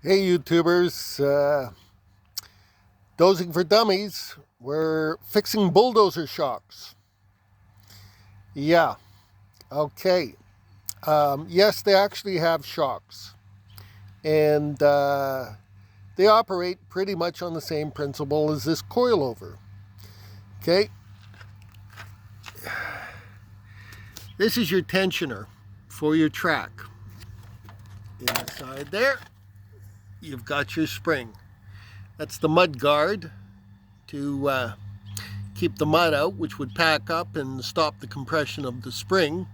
Hey YouTubers, dozing for dummies. We're fixing bulldozer shocks. Yeah, okay. Yes, they actually have shocks, and they operate pretty much on the same principle as this coilover. Okay, this is your tensioner for your track. Inside there, you've got your spring. That's the mud guard to keep the mud out, which would pack up and stop the compression of the spring.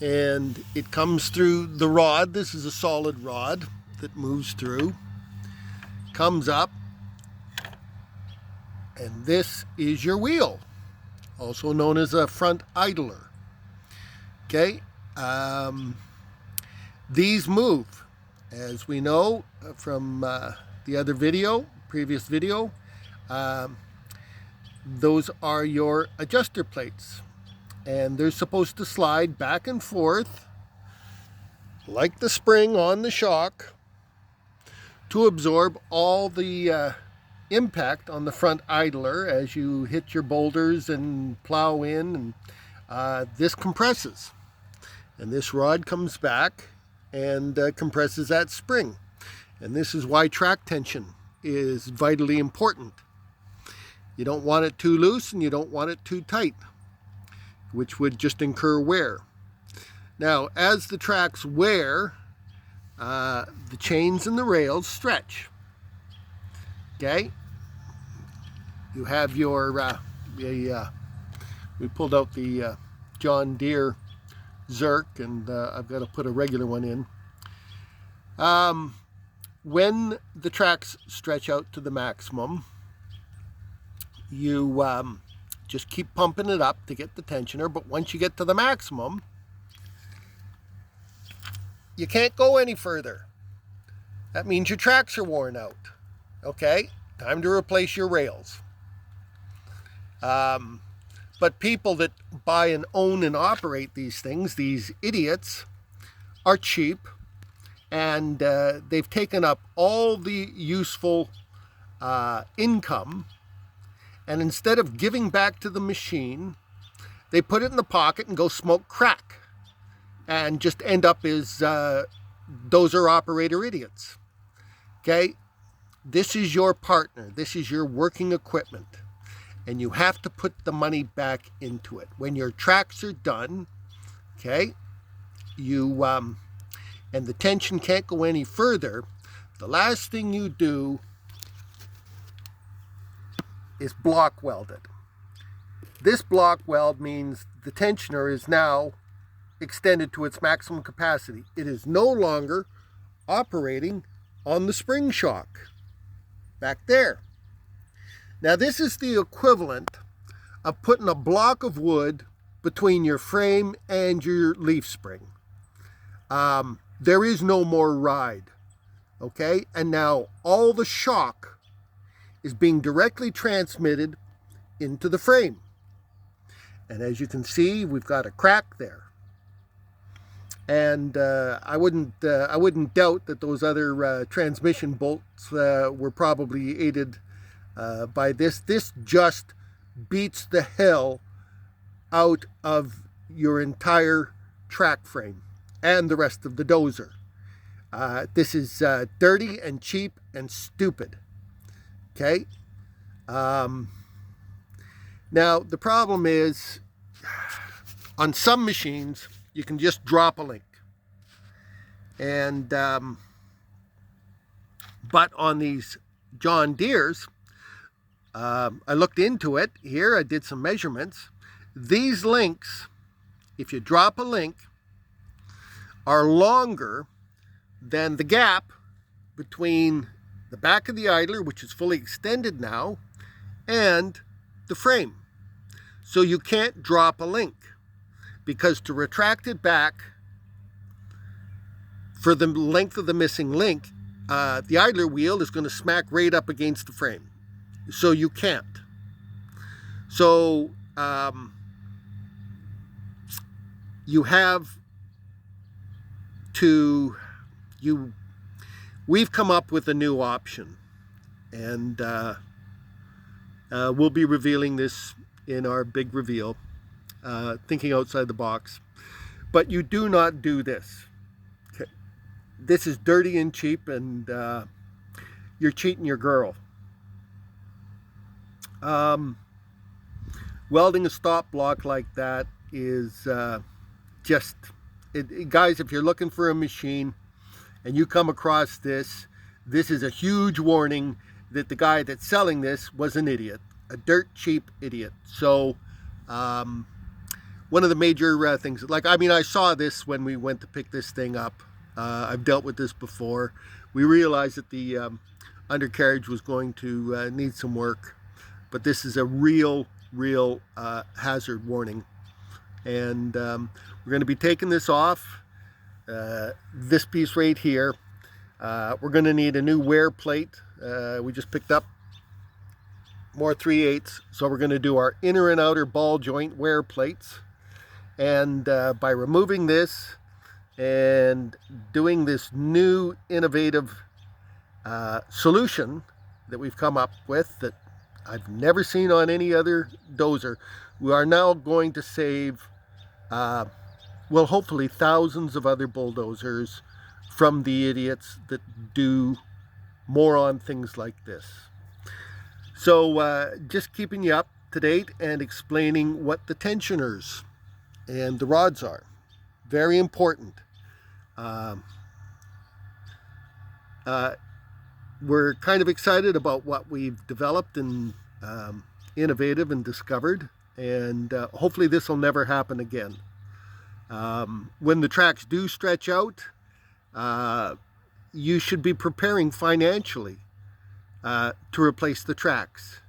And it comes through the rod. This is a solid rod that moves through, comes up, and this is your wheel, also known as a front idler. Okay, these move, as we know from the other video, previous video. Those are your adjuster plates, and they're supposed to slide back and forth like the spring on the shock to absorb all the impact on the front idler as you hit your boulders and plow in, and this compresses, and this rod comes back and compresses that spring. And this is why track tension is vitally important. You don't want it too loose and you don't want it too tight, which would just incur wear. Now, as the tracks wear, the chains and the rails stretch. Okay? You have your, we pulled out the John Deere Zerk, and I've got to put a regular one in. When the tracks stretch out to the maximum, you just keep pumping it up to get the tensioner, but once you get to the maximum, you can't go any further. That means your tracks are worn out. Okay, time to replace your rails. But people that buy and own and operate these things, these idiots, are cheap, and they've taken up all the useful income, and instead of giving back to the machine, they put it in the pocket and go smoke crack and just end up as dozer operator idiots. Okay? This is your partner. This is your working equipment. And you have to put the money back into it. When your tracks are done, okay, you and the tension can't go any further, the last thing you do is block weld it. This block weld means the tensioner is now extended to its maximum capacity. It is no longer operating on the spring shock back there. Now, this is the equivalent of putting a block of wood between your frame and your leaf spring. There is no more ride, okay? And now all the shock is being directly transmitted into the frame. And as you can see, we've got a crack there. And I wouldn't doubt that those other transmission bolts were probably aided by this. This just beats the hell out of your entire track frame and the rest of the dozer. This is dirty and cheap and stupid. Okay? Now, the problem is, on some machines, you can just drop a link. And, but on these John Deeres, I looked into it here, I did some measurements. These links, if you drop a link, are longer than the gap between the back of the idler, which is fully extended now, and the frame. So you can't drop a link, because to retract it back for the length of the missing link, the idler wheel is going to smack right up against the frame. So you can't. So you have to, we've come up with a new option, and we'll be revealing this in our big reveal, thinking outside the box. But you do not do this. Okay. This is dirty and cheap, and you're cheating your girl. Welding a stop block like that is guys, if you're looking for a machine and you come across this, this is a huge warning that the guy that's selling this was an idiot, a dirt cheap idiot. So one of the major things, like, I mean, I saw this when we went to pick this thing up. I've dealt with this before. We realized that the undercarriage was going to need some work, but this is a real hazard warning. And we're going to be taking this off, this piece right here. We're going to need a new wear plate. We just picked up more 3/8, so we're going to do our inner and outer ball joint wear plates. And by removing this and doing this new innovative solution that we've come up with that I've never seen on any other dozer, we are now going to save, well, hopefully thousands of other bulldozers from the idiots that do moron things like this. So just keeping you up to date and explaining what the tensioners and the rods are. Very important. We're kind of excited about what we've developed and innovative and discovered, and hopefully this will never happen again. When the tracks do stretch out, you should be preparing financially to replace the tracks.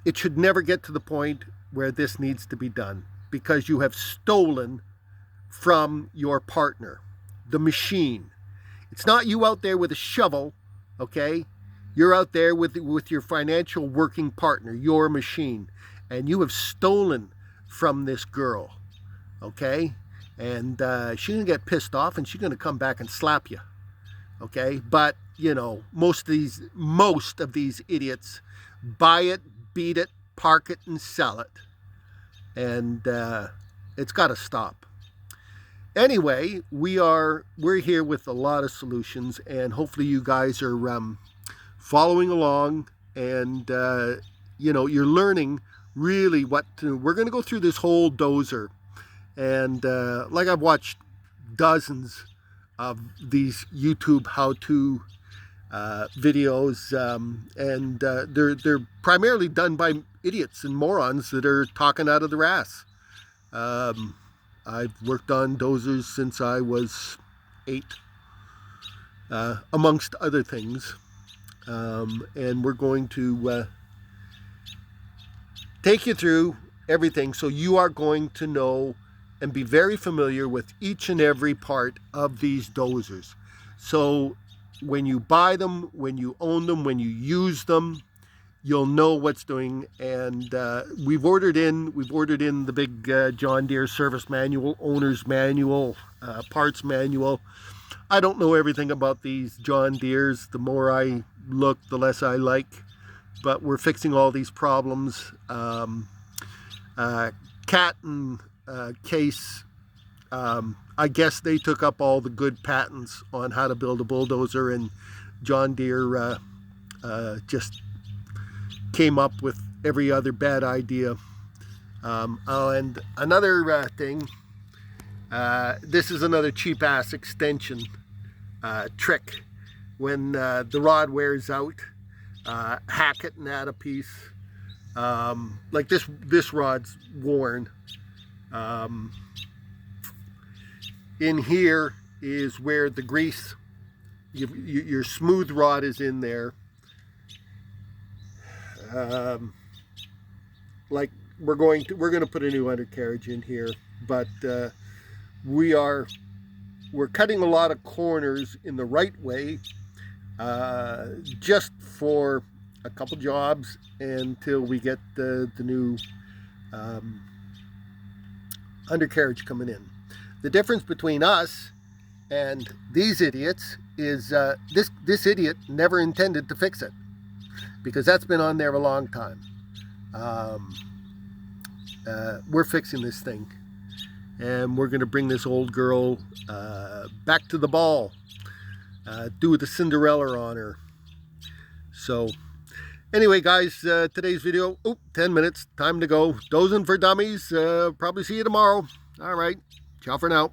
It should never get to the point where this needs to be done, because you have stolen from your partner, the machine. It's not you out there with a shovel, okay? You're out there with your financial working partner, your machine, and you have stolen from this girl, okay? And she's gonna get pissed off, and she's gonna come back and slap you, okay? But you know, most of these idiots buy it, beat it, park it, and sell it, and it's got to stop. Anyway, we're here with a lot of solutions, and hopefully you guys are following along, and you know, you're learning really what to. We're going to go through this whole dozer, and like, I've watched dozens of these YouTube how-to videos, and they're primarily done by idiots and morons that are talking out of their ass. I've worked on dozers since I was 8, amongst other things, and we're going to take you through everything, so you are going to know and be very familiar with each and every part of these dozers. So when you buy them, when you own them, when you use them, you'll know what's doing. And we've ordered in the big John Deere service manual, owner's manual, parts manual. I don't know everything about these John Deeres. The more I look, the less I like. But we're fixing all these problems. Cat and Case, I guess they took up all the good patents on how to build a bulldozer, and John Deere just came up with every other bad idea. Oh, and another thing, this is another cheap ass extension trick. When the rod wears out, hack it and add a piece. Like this rod's worn. In here is where the grease, your smooth rod is in there. Like we're going to put a new undercarriage in here, but we're cutting a lot of corners in the right way, just for a couple jobs until we get the new undercarriage coming in. The difference between us and these idiots is this idiot never intended to fix it, because that's been on there a long time. We're fixing this thing, and we're going to bring this old girl back to the ball, do the Cinderella on her. So anyway, guys, today's video, 10 minutes, time to go. Dozing for dummies. Probably see you tomorrow. All right, ciao for now.